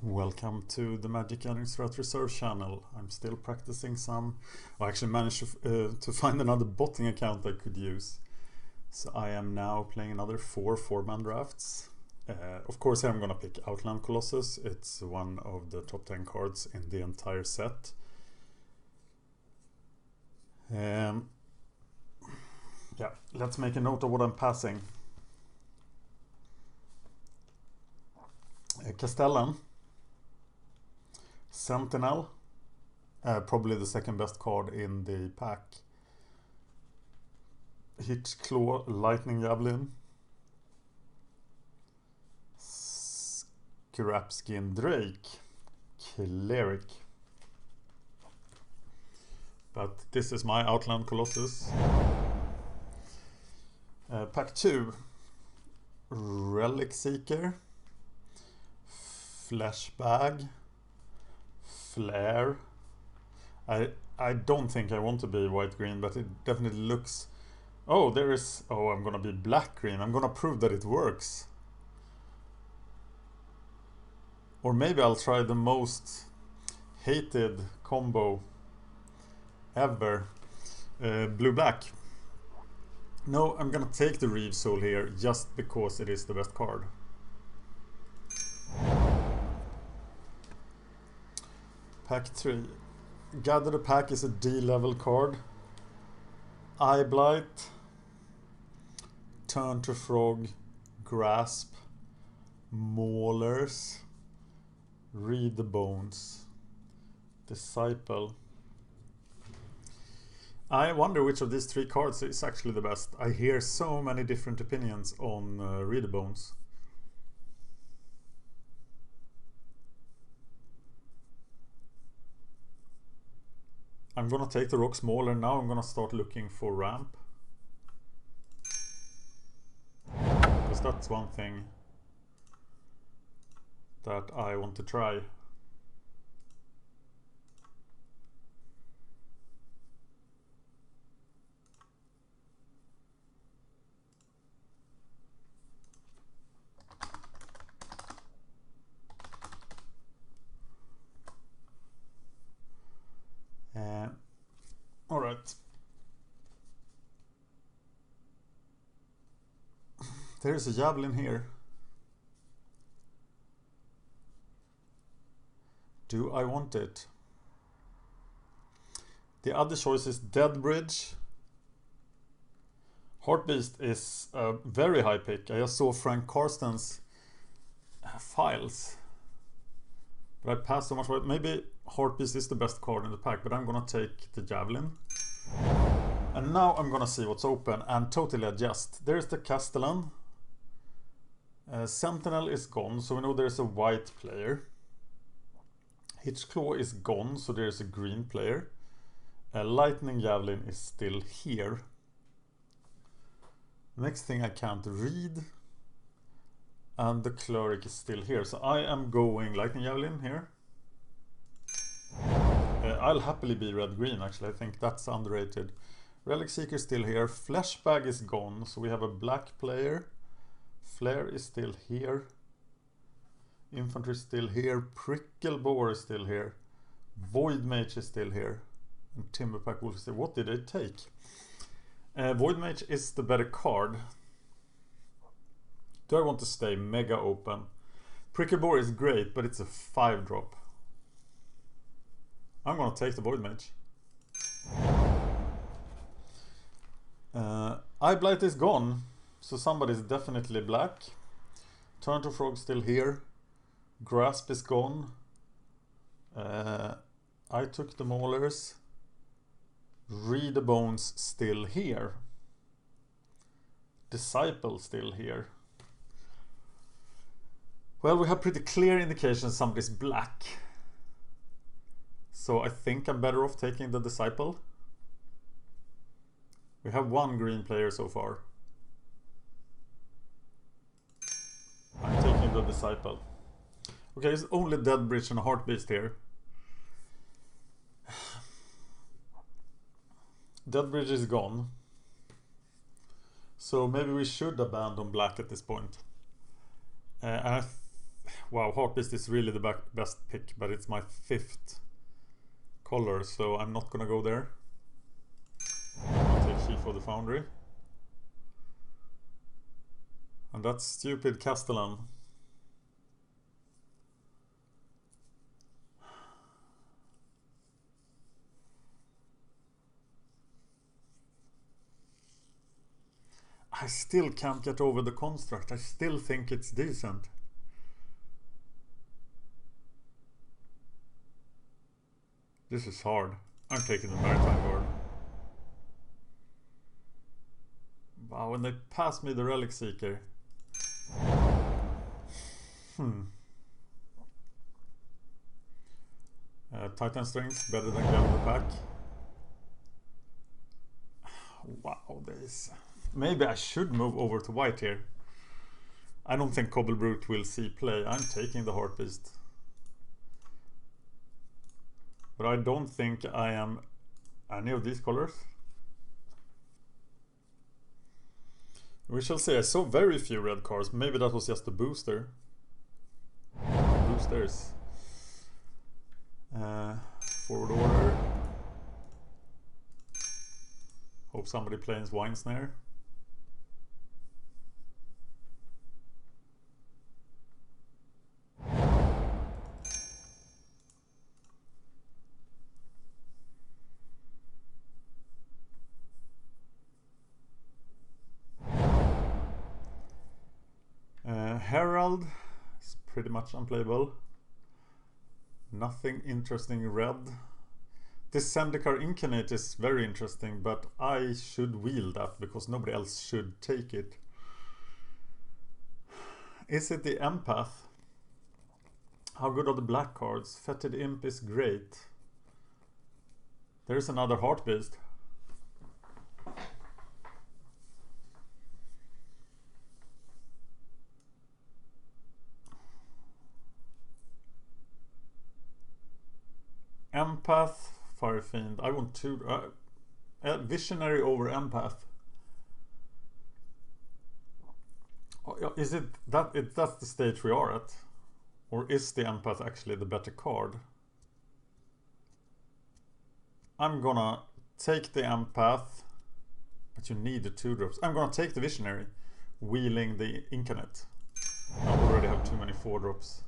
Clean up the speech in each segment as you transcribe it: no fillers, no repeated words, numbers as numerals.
Welcome to the MagicGatheringStrat Reserve channel. I'm still practicing some. I actually managed to find another botting account I could use. So I am now playing another 4-man drafts. Of course I'm gonna pick Outland Colossus. It's one of the top 10 cards in the entire set. Yeah, let's make a note of what I'm passing. Castellan. Sentinel, probably the second best card in the pack. Hitchclaw, Lightning Javelin. Scrapskin Drake, Cleric. But this is my Outland Colossus. Pack 2, Relic Seeker, Flashbag, Flare. I don't think I want to be white-green, but it definitely looks... Oh, there is... Oh, I'm gonna be black-green. I'm gonna prove that it works. Or maybe I'll try the most hated combo ever. Blue-black. No, I'm gonna take the Reeve Soul here just because it is the best card. Pack 3. Gather the Pack is a D-level card. Eye Blight, Turn to Frog, Grasp, Maulers, Read the Bones, Disciple. I wonder which of these 3 cards is actually the best. I hear so many different opinions on Read the Bones. I'm gonna take the Rock Smaller. Now I'm gonna start looking for ramp. Because that's one thing that I want to try. All right. There's a Javelin here. Do I want it? The other choice is Dead Bridge. Heartbeast is a very high pick. I just saw Frank Karsten's files. But I passed so much. Maybe Heartbeast is the best card in the pack, but I'm gonna take the Javelin. And now I'm gonna see what's open and totally adjust. There's the Castellan. Sentinel is gone, so we know there's a white player. Hitchclaw is gone, so there's a green player. Lightning Javelin is still here. Next thing I can't read. And the Cleric is still here, so I am going Lightning Javelin here. I'll happily be red-green, actually. I think that's underrated. Relic Seeker is still here. Flashbag is gone, so we have a black player. Flare is still here. Infantry is still here. Prickle Boar is still here. Void Mage is still here. And Timberpack Wolf is still... What did they take? Void Mage is the better card. Do I want to stay mega open? Prickle Boar is great, but it's a 5-drop. I'm gonna take the Void Mage. Eye Blight is gone, so somebody's definitely black. Turn to Frog still here. Grasp is gone. I took the Maulers. Read the Bones still here. Disciple still here. Well, we have pretty clear indications somebody's black. So I think I'm better off taking the Disciple. We have one green player so far. I'm taking the Disciple. Okay, it's only Dead Bridge and a Heartbeast here. Dead Bridge is gone. So maybe we should abandon black at this point. Wow, Heartbeast is really the best pick, but it's my 5th color, so I'm not gonna go there. I'll take Chief of the Foundry. And that's stupid Castellan. I still can't get over the construct. I still think it's decent. This is hard. I'm taking the Maritime Guard. Wow, when they pass me the Relic Seeker. Titan Strength, better than Gather Pack. Wow, this. Maybe I should move over to white here. I don't think Cobble Brute will see play. I'm taking the Heartbeast. But I don't think I am any of these colors. We shall see. I saw very few red cards. Maybe that was just a booster. Boosters. Forward order. Hope somebody plays Wine Snare. Herald is pretty much unplayable. Nothing interesting red. This Zendikar Incarnate is very interesting, but I should wheel that because nobody else should take it. Is it the Empath? How good are the black cards? Fetid Imp is great. There's another Heartbeast. Empath, Firefiend. I want to Visionary over Empath. Is it that that's the stage we are at? Or is the Empath actually the better card? I'm gonna take the Empath, but you need the 2-drops. I'm gonna take the Visionary, wheeling the Incarnate. I already have too many 4-drops.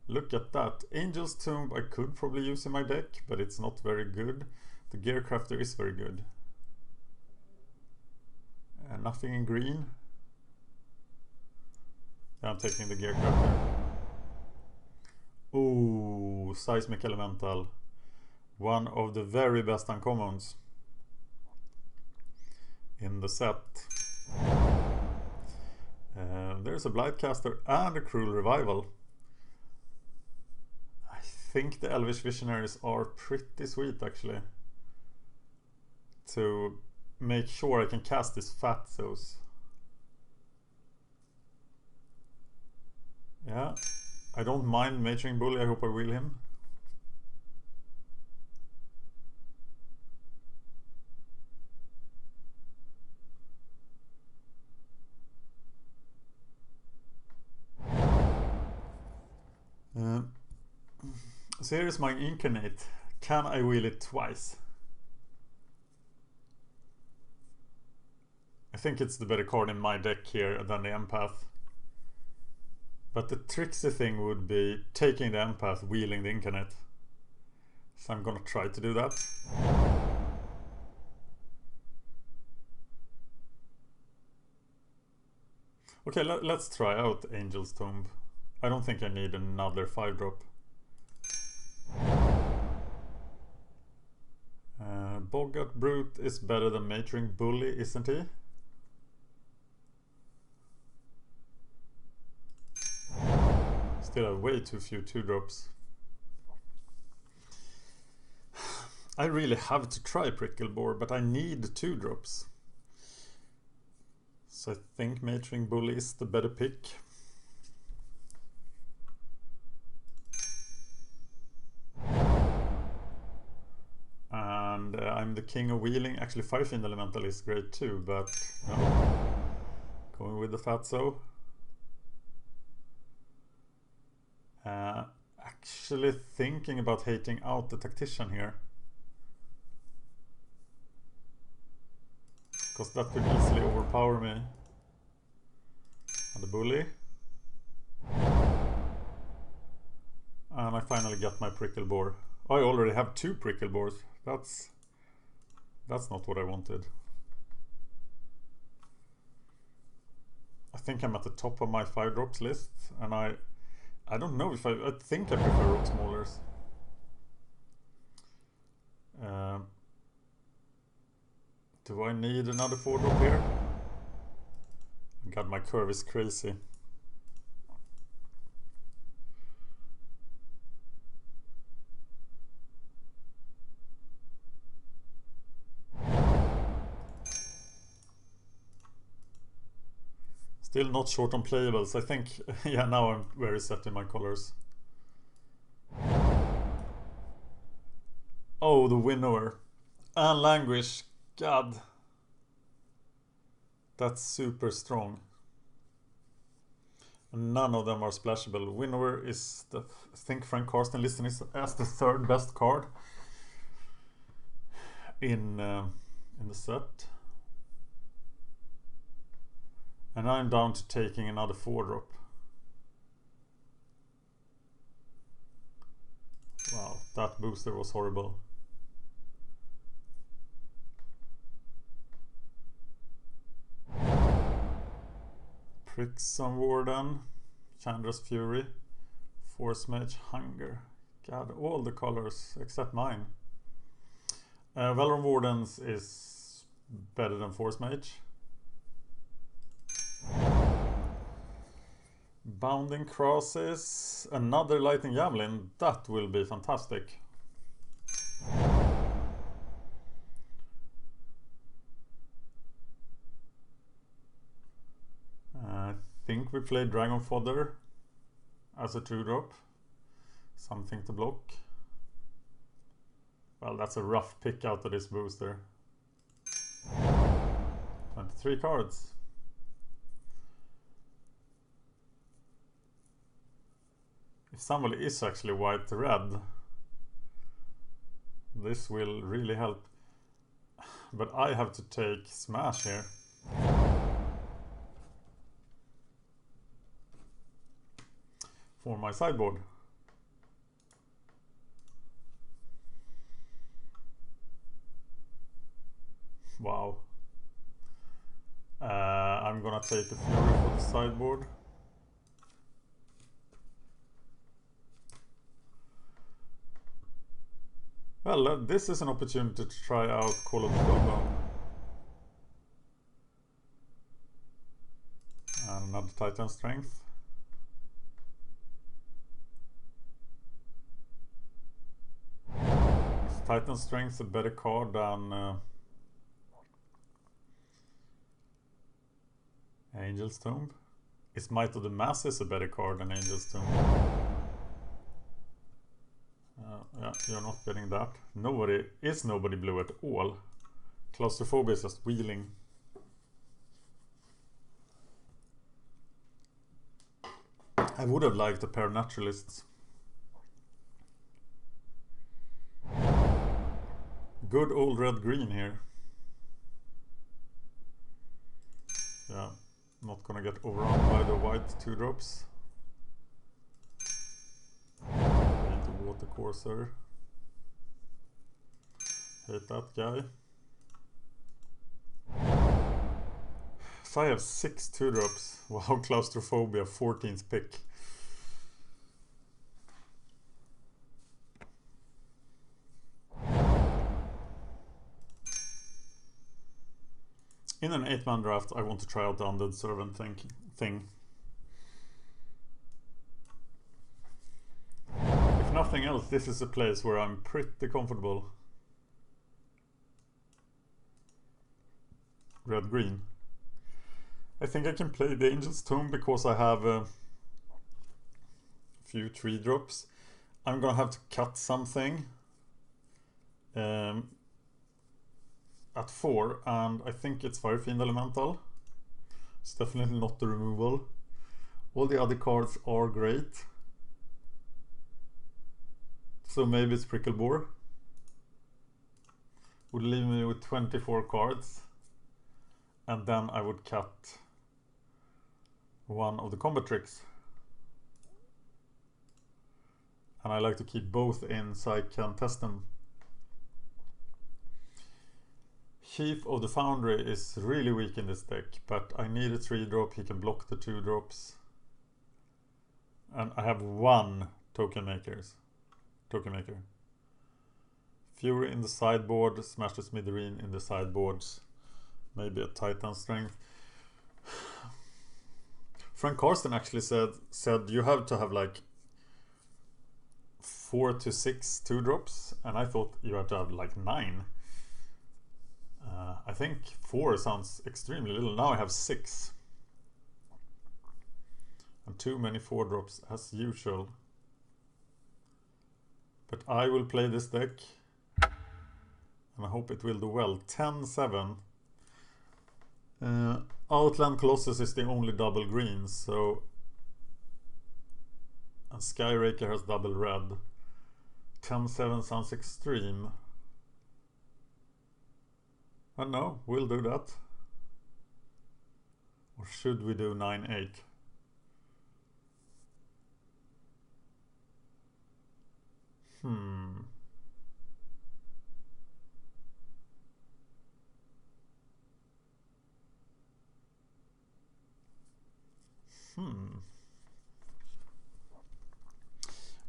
Look at that. Angel's Tomb I could probably use in my deck, but it's not very good. The Gearcrafter is very good. Nothing in green. Yeah, I'm taking the Gearcrafter. Ooh, Seismic Elemental. One of the very best uncommons in the set. There's a Blightcaster and a Cruel Revival. I think the Elvish Visionaries are pretty sweet actually. To make sure I can cast these Fatzos. Yeah, I don't mind Majoring Bully, I hope I wheel him. So here is my Incarnate. Can I wheel it twice? I think it's the better card in my deck here than the Empath. But the tricksy thing would be taking the Empath, wheeling the Incarnate. So I'm gonna try to do that. Okay, let's try out Angel's Tomb. I don't think I need another 5-drop. Boggart Brute is better than Majoring Bully, isn't he? Still have way too few 2-drops. I really have to try Pricklebore, but I need 2-drops. So I think Majoring Bully is the better pick. And I'm the king of wheeling. Actually, Firefiend Elemental is great too, but no. Going with the Fatso. actually thinking about hating out the tactician here, because that could easily overpower me. And the bully. And I finally get my prickle bore. I already have 2 prickle bores. That's not what I wanted. I think I'm at the top of my 5 drops list, and I don't know if I think I prefer rock smaulers. Do I need another 4 drop here? God, my curve is crazy. Still not short on playables. I think, yeah, now I'm very set in my colors. Oh, the winnower. And languish. God. That's super strong. And none of them are splashable. Winnower is, I think Frank Karsten listed it as the 3rd best card in the set. And I'm down to taking another 4 drop. Wow, that booster was horrible. Prixon Warden, Chandra's Fury, Force Mage, Hunger. God, all the colors except mine. Valoran Wardens is better than Force Mage. Bounding Crosses, another Lightning Javelin, that will be fantastic. I think we played Dragon Fodder as a 2-drop. Something to block. Well, that's a rough pick out of this booster. 23 cards. If somebody is actually white-red, this will really help. But I have to take Smash here. For my sideboard. Wow. I'm gonna take the Fury for the sideboard. Well, this is an opportunity to try out Call of the Skullbone. And another Titan Strength. Is Titan Strength a better card than Angel's Tomb? Is Might of the Masses a better card than Angel's Tomb? Yeah, you're not getting that. Nobody blue at all. Claustrophobia is just wheeling. I would have liked a pair of naturalists. Good old red-green here. Yeah, not gonna get overrun by the white 2-drops. Water Courser. Hate that guy. So I have 6 2-drops. Wow, Claustrophobia, 14th pick. In an 8-man draft, I want to try out the Undead Servant thing. If nothing else, this is a place where I'm pretty comfortable. Red-green. I think I can play the Angel's Tomb because I have a few 3-drops. I'm gonna have to cut something at 4, and I think it's Firefiend Elemental. It's definitely not the removal. All the other cards are great. So maybe it's Prickle Boar. Would leave me with 24 cards. And then I would cut one of the combat tricks. And I like to keep both in so I can test them. Chief of the Foundry is really weak in this deck, but I need a 3-drop. He can block the 2-drops. And I have one token maker. Fury in the sideboard, Smash the Smithereen in the sideboards. Maybe a Titan Strength. Frank Karsten actually said you have to have like 4 to 6 2-drops, and I thought you had to have like 9. I think 4 sounds extremely little. Now I have 6. And too many 4-drops as usual. But I will play this deck. And I hope it will do well. 10-7. Outland Colossus is the only double green, so... And Skyraker has double red. 10-7 sounds extreme. I don't know, we'll do that. Or should we do 9-8?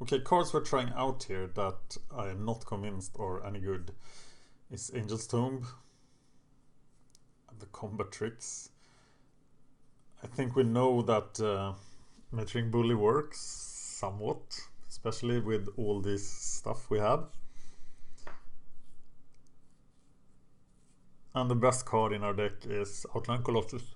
Okay, cards we're trying out here that I am not convinced are any good is Angel's Tomb. The combat tricks. I think we know that Measuring Bully works somewhat, especially with all this stuff we have. And the best card in our deck is Outland Colossus.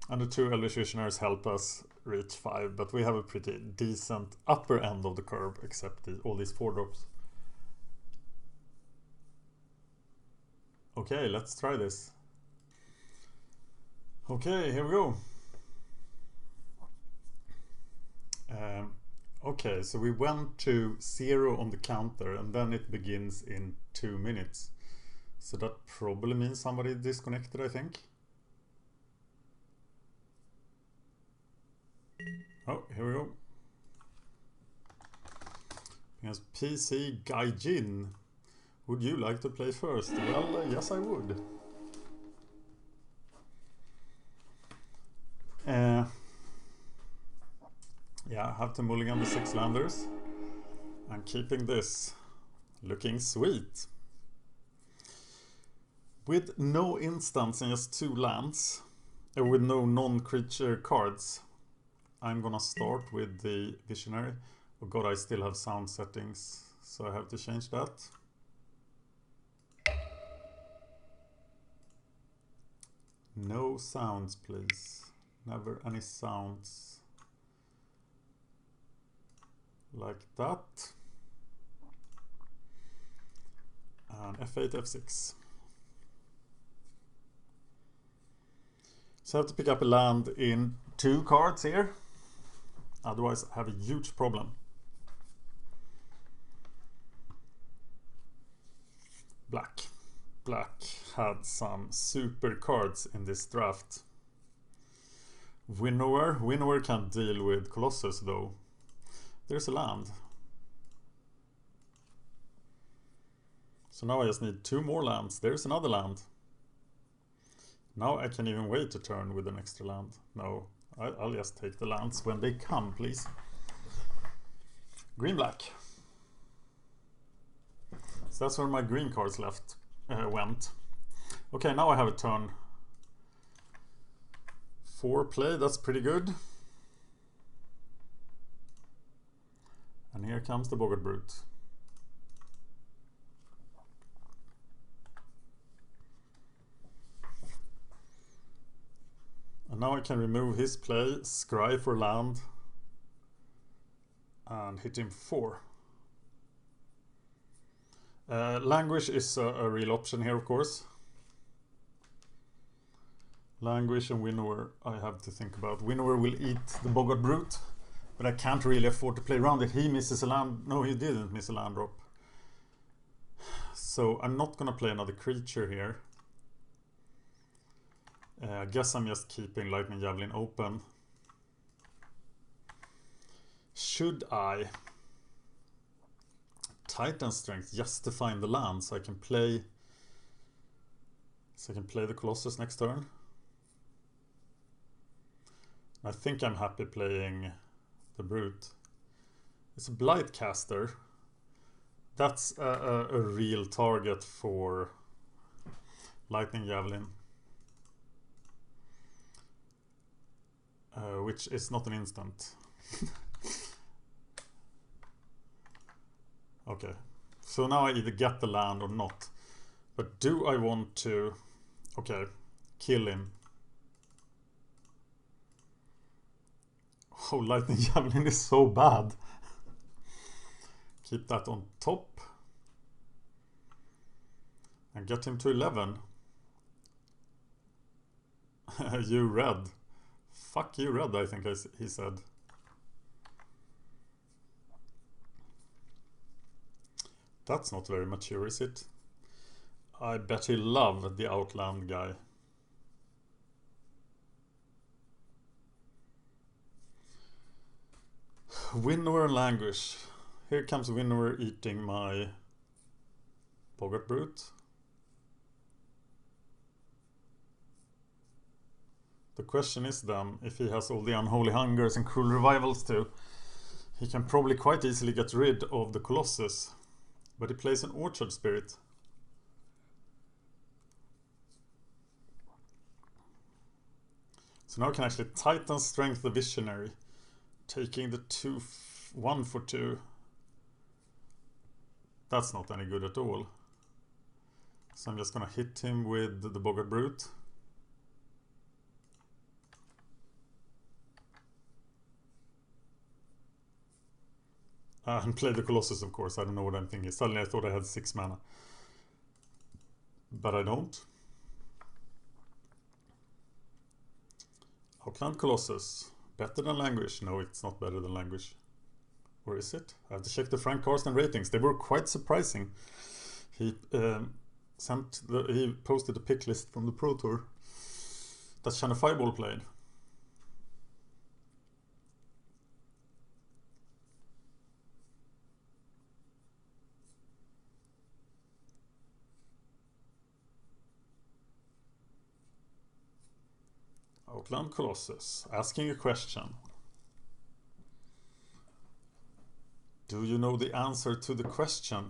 And the 2 Elvish Visionaries help us reach 5, but we have a pretty decent upper end of the curve, except all these 4-drops. Okay, let's try this. Okay, here we go. Okay, so we went to 0 on the counter, and then it begins in 2 minutes. So that probably means somebody disconnected, I think. Oh, here we go. Yes, PC Gaijin. Would you like to play first? Well, yes, I would. Yeah, I have to mulligan the 6 landers. I'm keeping this. Looking sweet. With no instants and just 2 lands, with no non-creature cards, I'm gonna start with the Visionary. Oh god, I still have sound settings, so I have to change that. No sounds, please. Never any sounds. Like that. And F8, F6. So I have to pick up a land in 2 cards here. Otherwise I have a huge problem. Black had some super cards in this draft. Winnower can't deal with Colossus though. There's a land. So now I just need 2 more lands. There's another land. Now I can even wait a turn with an extra land. No, I'll just take the lands when they come, please. Green-black. So that's where my green cards went. Okay, now I have a turn 4 play. That's pretty good. And here comes the Boggart Brute. And now I can remove his play, scry for land, and hit him 4. Languish is a real option here, of course. Languish and Winnower I have to think about. Winnower will eat the Boggart Brute, but I can't really afford to play around it. He misses a land. No, he didn't miss a land drop. So I'm not gonna play another creature here. I guess I'm just keeping Lightning Javelin open. Should I Titan Strength just to find the land so I can play the Colossus next turn? I think I'm happy playing the Brute. It's a Blightcaster. That's a real target for Lightning Javelin. Which is not an instant. Okay, so now I either get the land or not. But do I want to... Okay, kill him. Oh, Lightning Javelin is so bad. Keep that on top. And get him to 11. You red. Fuck you red, I think he said. That's not very mature, is it? I bet he loved the Outland guy. Winnower and Languish. Here comes Winnower eating my Boggart Brute. The question is then, if he has all the Unholy Hungers and Cruel Revivals too, he can probably quite easily get rid of the Colossus. But he plays an Orchard Spirit. So now I can actually Titan Strength the Visionary, taking the 1 for 2. That's not any good at all. So I'm just gonna hit him with the Boggart Brute. And play the Colossus, of course. I don't know what I'm thinking. Suddenly I thought I had 6 mana. But I don't. Outland Colossus. Better than Languish. No, it's not better than Languish. Or is it? I have to check the Frank Karsten ratings. They were quite surprising. He he posted a pick list from the Pro Tour that Shanna Fireball played. Outland Colossus, asking a question. Do you know the answer to the question?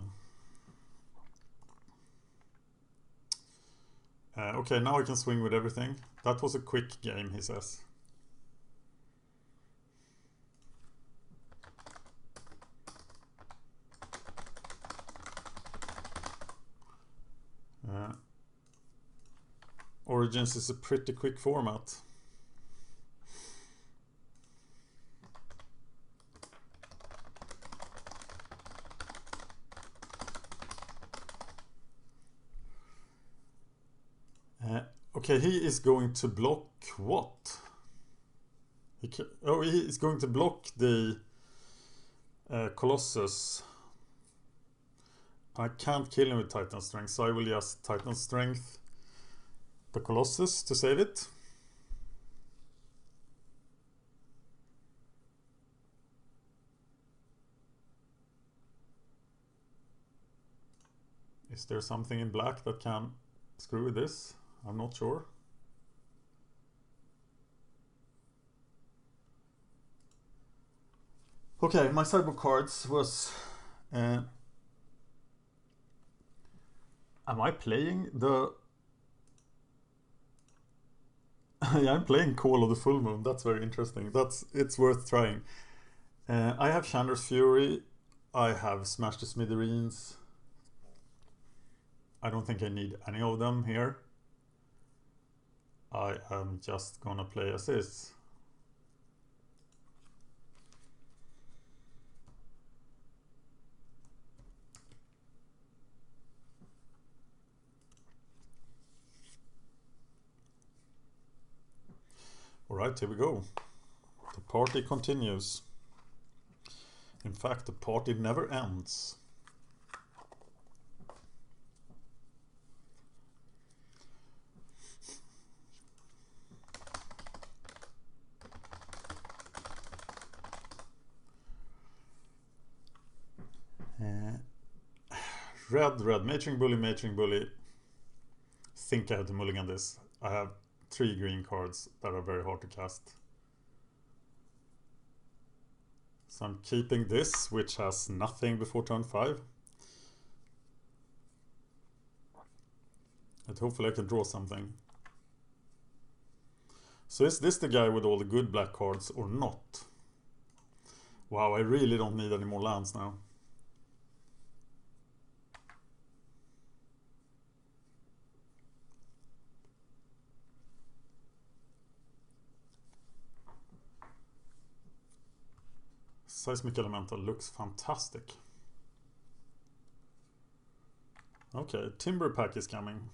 Okay, now I can swing with everything. That was a quick game, he says. Origins is a pretty quick format. Okay, he is going to block what? He is going to block the Colossus. I can't kill him with Titan Strength, so I will just Titan Strength the Colossus to save it. Is there something in black that can screw with this? I'm not sure. Okay, my sideboard cards was... am I playing the... Yeah, I'm playing Call of the Full Moon. That's very interesting. It's worth trying. I have Chandra's Fury. I have Smash the Smithereens. I don't think I need any of them here. I am just gonna play as is. Alright, here we go. The party continues. In fact, the party never ends. Red, matching bully. Think I have to mulligan this. I have 3 green cards that are very hard to cast. So I'm keeping this, which has nothing before turn 5. And hopefully I can draw something. So is this the guy with all the good black cards or not? Wow, I really don't need any more lands now. Seismic Elemental looks fantastic. Okay, Timber Pack is coming.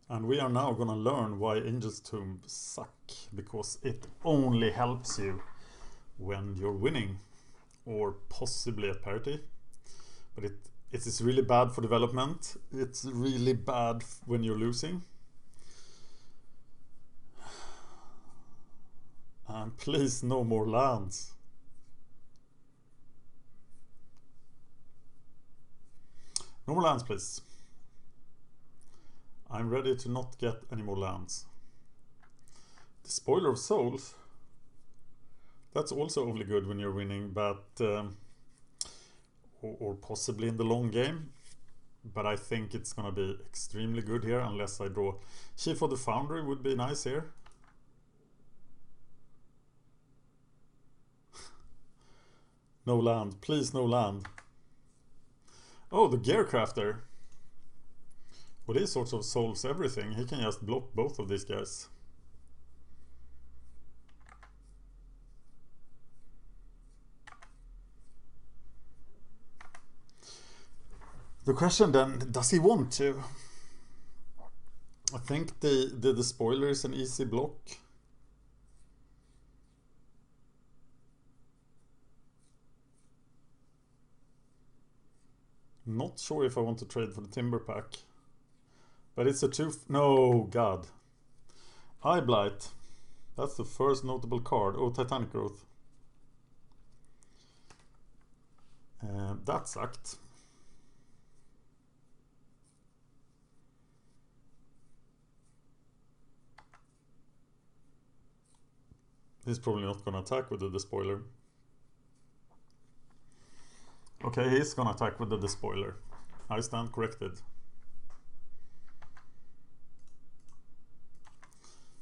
And we are now gonna learn why Angel's Tomb suck, because it only helps you when you're winning, or possibly at parity. But it is really bad for development. It's really bad when you're losing. And please, no more lands. No more lands, please. I'm ready to not get any more lands. The Spoiler of Souls. That's also only good when you're winning, but or possibly in the long game. But I think it's gonna be extremely good here unless I draw. Chief of the Foundry would be nice here. No land, please, no land. Oh, the Gearcrafter. Well, he sort of solves everything. He can just block both of these guys. The question then, does he want to? I think the spoiler is an easy block. Not sure if I want to trade for the Timber Pack. But it's a 2... No, God. Eye Blight. That's the first notable card. Oh, Titanic Growth. That sucked. He's probably not going to attack with the Despoiler. Okay, he's going to attack with the Despoiler. I stand corrected.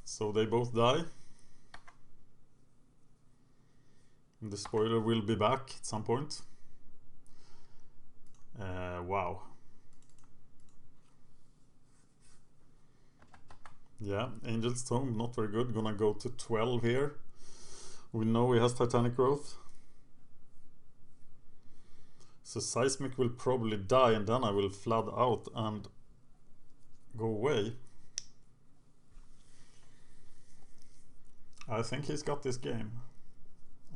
So they both die. And the Despoiler will be back at some point. Wow. Yeah, Angel's Tomb, not very good. Gonna go to 12 here. We know he has Titanic Growth. So Seismic will probably die and then I will flood out and go away. I think he's got this game.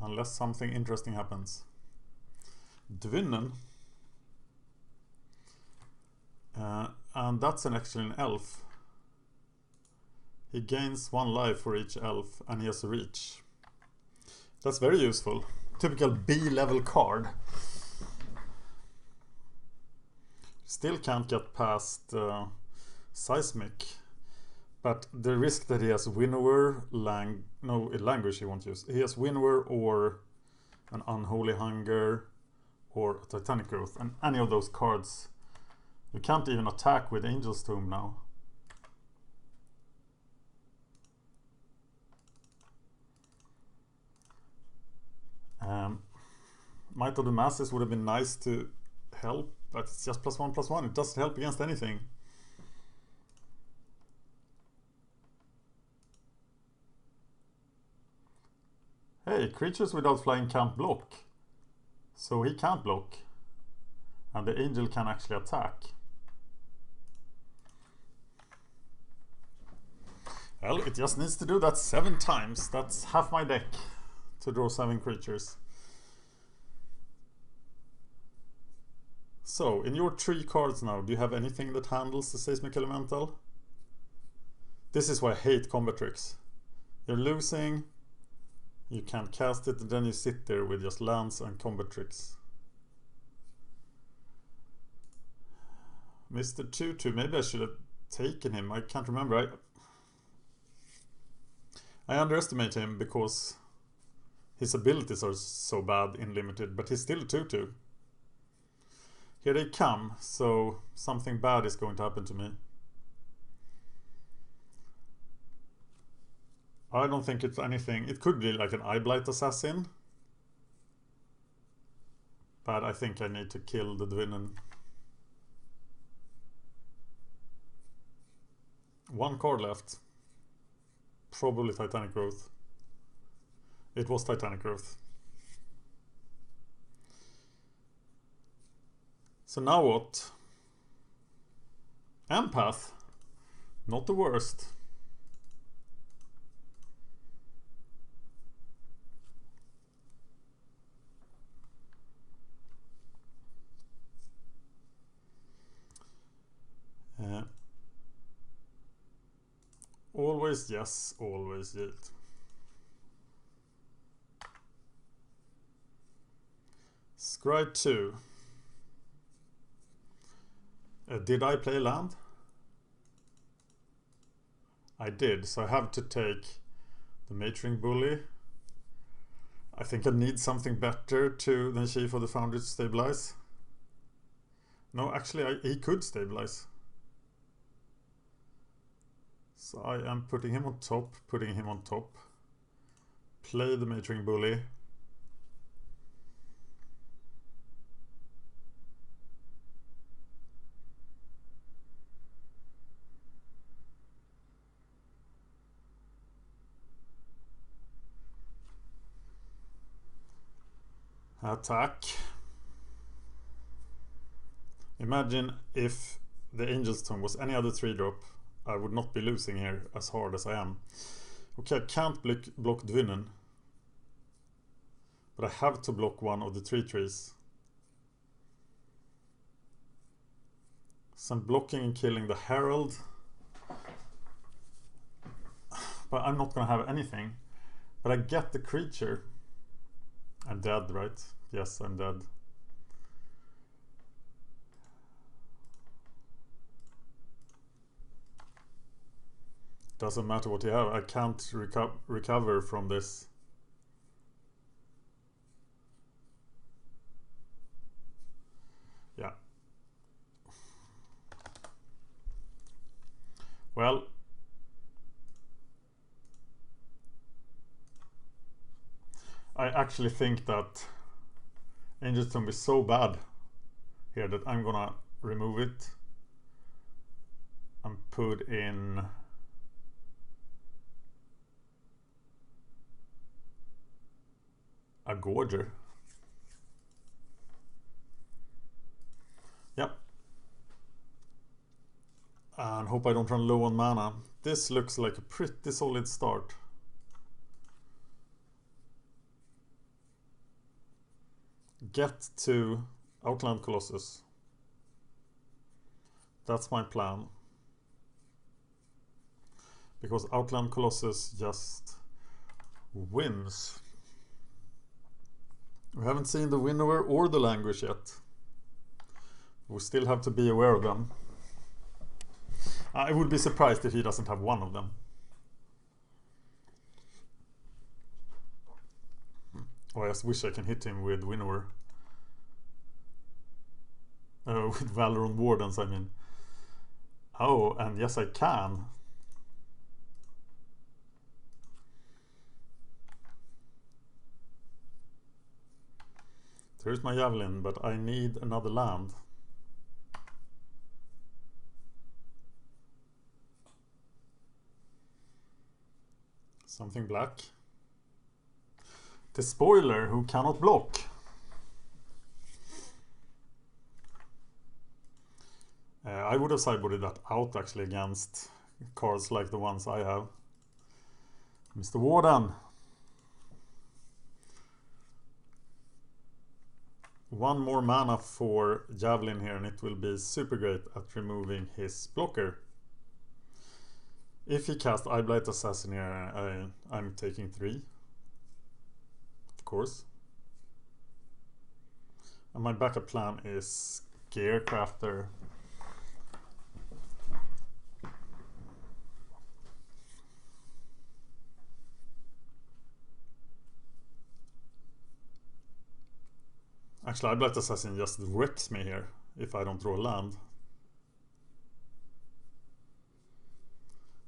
Unless something interesting happens. Dvinnen. And that's actually an elf. He gains 1 life for each elf and he has reach. That's very useful. Typical B-level card. Still can't get past Seismic. But the risk that he has Winnower, language he won't use. He has Winnower or an Unholy Hunger or a Titanic Growth. And any of those cards. You can't even attack with Angel's Tomb now. Might of the Masses would have been nice to help, but it's just +1/+1. It doesn't help against anything. Hey, creatures without flying can't block. So he can't block. And the angel can actually attack. Well, it just needs to do that 7 times. That's half my deck to draw 7 creatures. So, in your 3 cards now, do you have anything that handles the Seismic Elemental? This is why I hate combat tricks. You're losing, you can't cast it, and then you sit there with just lands and combat tricks. Mr. 2/2, maybe I should have taken him. I can't remember. I underestimate him because his abilities are so bad in limited, but he's still a 2/2. Here they come, so something bad is going to happen to me. I don't think it's anything. It could be like an Eyeblight Assassin, but I think I need to kill the Dvinnen. 1 card left. Probably Titanic Growth. It was Titanic Growth. So now what? Empath. Not the worst. Always yes, always yield. Scry 2. Did I play land? I did, so I have to take the Matering Bully. I think I need something better than Chief of the Foundry to stabilize. No, actually he could stabilize. So I am putting him on top, Play the Matering Bully. Attack. Imagine if the Angel's Tongue was any other 3-drop. I would not be losing here as hard as I am. Okay, I can't block Dvinnen, but I have to block one of the 3 trees. So I'm blocking and killing the Herald, but I'm not gonna have anything. But I get the creature. I'm dead, right? Yes, I'm dead. Doesn't matter what you have, I can't recover from this. Yeah. Well, I actually think that Angel's Tomb is so bad here that I'm gonna remove it and put in a Gorger. Yep. And hope I don't run low on mana. This looks like a pretty solid start. Get to Outland Colossus. That's my plan. Because Outland Colossus just wins. We haven't seen the winnower or the language yet. We still have to be aware of them. I would be surprised if he doesn't have one of them. Oh, I just wish I can hit him with winnower. With Valoron Wardens, I mean. Oh, and yes, I can. There's my Javelin, but I need another land. Something black. The spoiler who cannot block. I would have sideboarded that out actually against cards like the ones I have. Mr. Warden. One more mana for Javelin here and it will be super great at removing his blocker. If he casts Eyeblight Assassin here, I'm taking 3. Of course. And my backup plan is Gearcrafter. Actually, Eyeblight Assassin just wrecks me here if I don't draw land.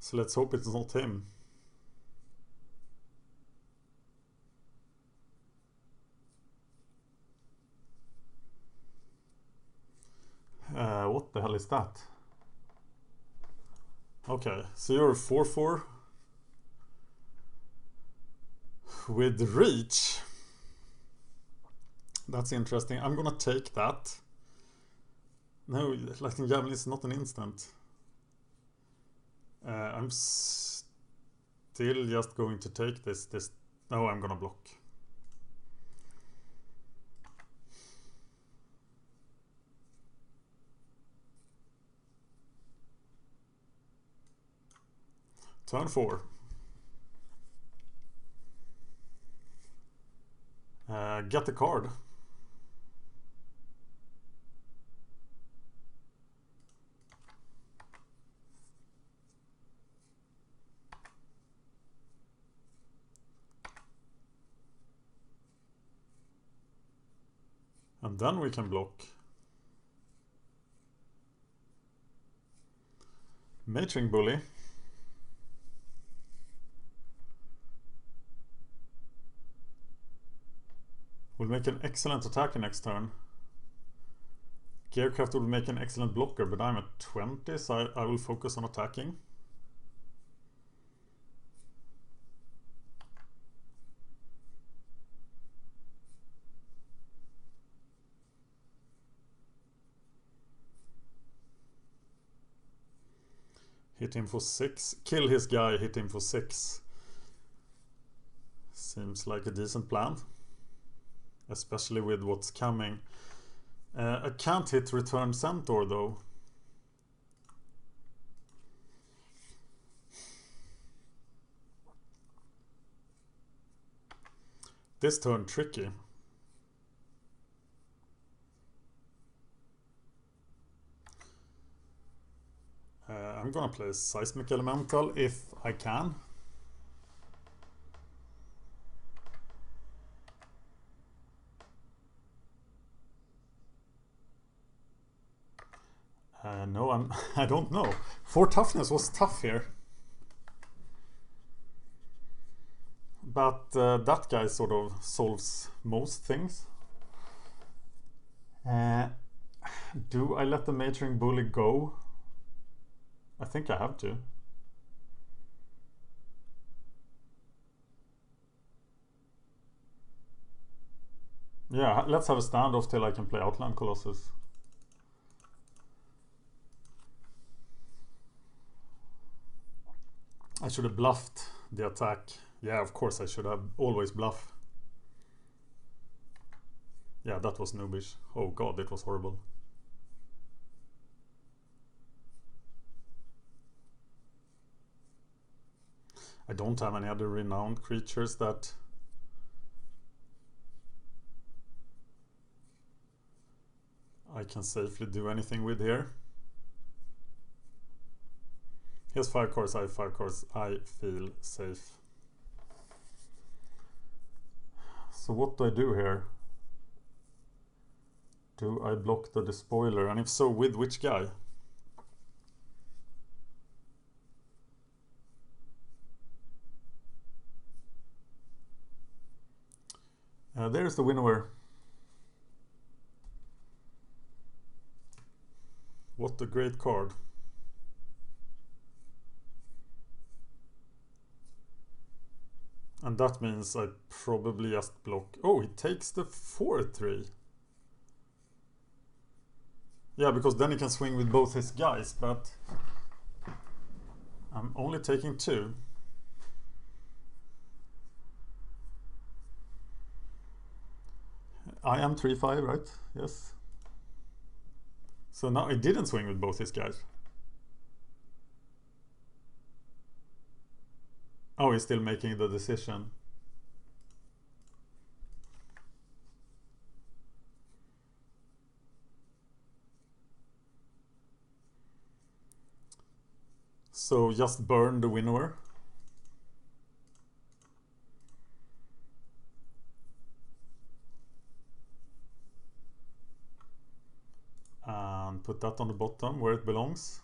So let's hope it's not him. What the hell is that? Okay, so you're 4/4 with reach. That's interesting. I'm gonna take that. No, Lightning Javelin is not an instant. I'm still just going to take this. No, I'm gonna block. Turn 4. Get the card. And then we can block. Matering Bully. Will make an excellent attacker next turn. Gearcraft will make an excellent blocker, but I'm at 20, so I will focus on attacking. Hit him for 6. Kill his guy, hit him for 6. Seems like a decent plan. Especially with what's coming. I can't hit Return Centaur though. This turn tricky. I'm gonna play Seismic Elemental if I can. No, I don't know. 4 toughness was tough here. But that guy sort of solves most things. Do I let the Matering Bully go? I think I have to. Yeah, let's have a standoff till I can play Outland Colossus. I should have bluffed the attack. Yeah, of course I should have always bluff. Yeah, that was noobish. Oh god, it was horrible. I don't have any other renowned creatures that I can safely do anything with here. He has 5 cards, I have 5 cards. I feel safe. So what do I do here? Do I block the Despoiler? And if so, with which guy? There's the winnower. What a great card. And that means I probably just block. Oh, he takes the 4/3. Yeah, because then he can swing with both his guys, but I'm only taking 2. I am 3-5, right? Yes. So now I didn't swing with both these guys. Oh, he's still making the decision. So just burn the winnower. And put that on the bottom where it belongs.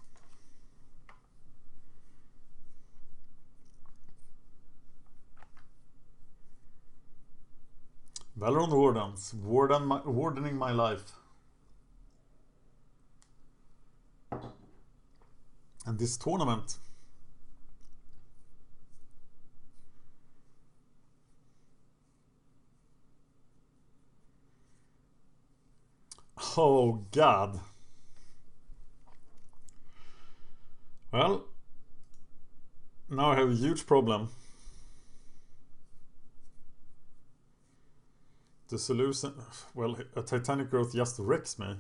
Valoron Wardens, wardening my life. And this tournament. Oh God. Well, now I have a huge problem. The solution, well, a Titanic growth just wrecks me.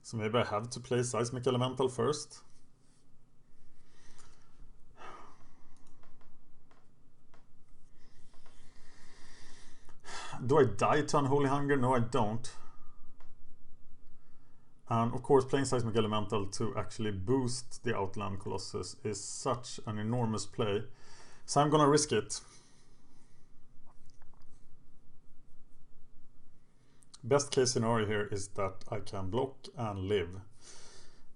So maybe I have to play Seismic Elemental first. Do I die to Unholy Hunger? No, I don't. And of course, playing Seismic Elemental to actually boost the Outland Colossus is such an enormous play. So I'm gonna risk it. Best case scenario here is that I can block and live.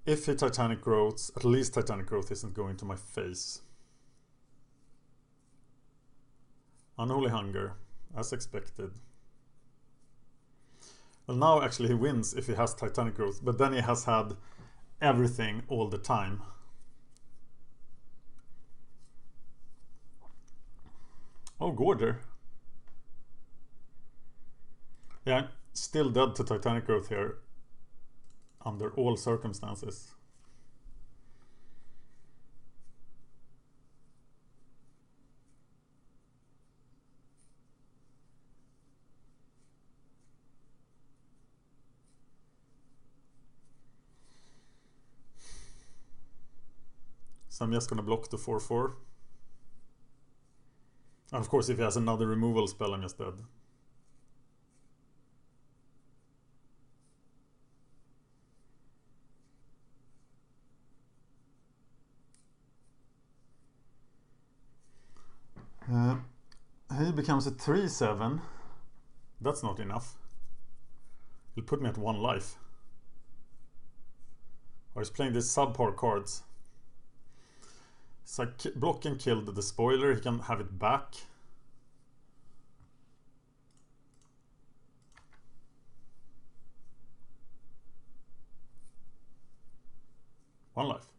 If he Titanic growths, at least Titanic growth isn't going to my face. Unholy Hunger, as expected. Well, now actually he wins if he has Titanic growth, but then he has had everything all the time. Oh, Gorder. Yeah, still dead to Titanic growth here under all circumstances. So I'm just gonna block the 4/4. And of course, if he has another removal spell, I'm just dead. He becomes a 3/7. That's not enough. He'll put me at 1 life. Or he's playing these subpar cards. So I block and kill the spoiler. He can have it back. One life.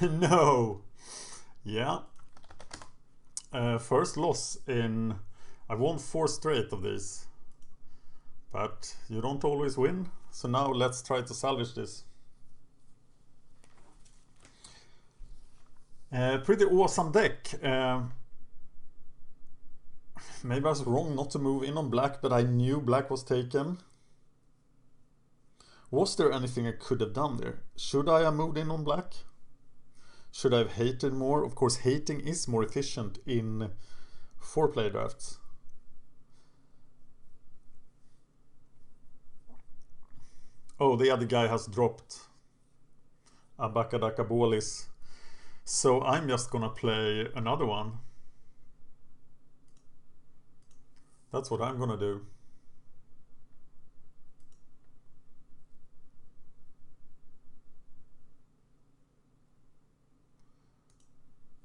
No. Yeah. First loss in... I've won 4 straight of these. But you don't always win. So now let's try to salvage this. Pretty awesome deck. Maybe I was wrong not to move in on black, but I knew black was taken. Was there anything I could have done there? Should I have moved in on black? Should I have hated more? Of course, hating is more efficient in 4-player drafts. Oh, the other guy has dropped Abacadaka Bolis. So I'm just gonna play another one. That's what I'm gonna do.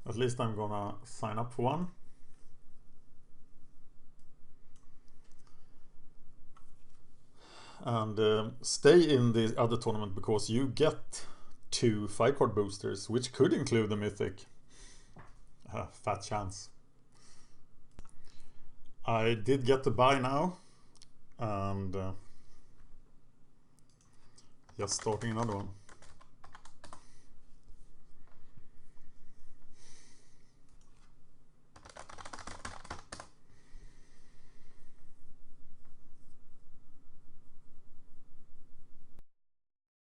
At least I'm gonna sign up for one. And stay in the other tournament because you get 2 5-card boosters, which could include the Mythic. Fat chance. I did get the buy now, and just starting another one.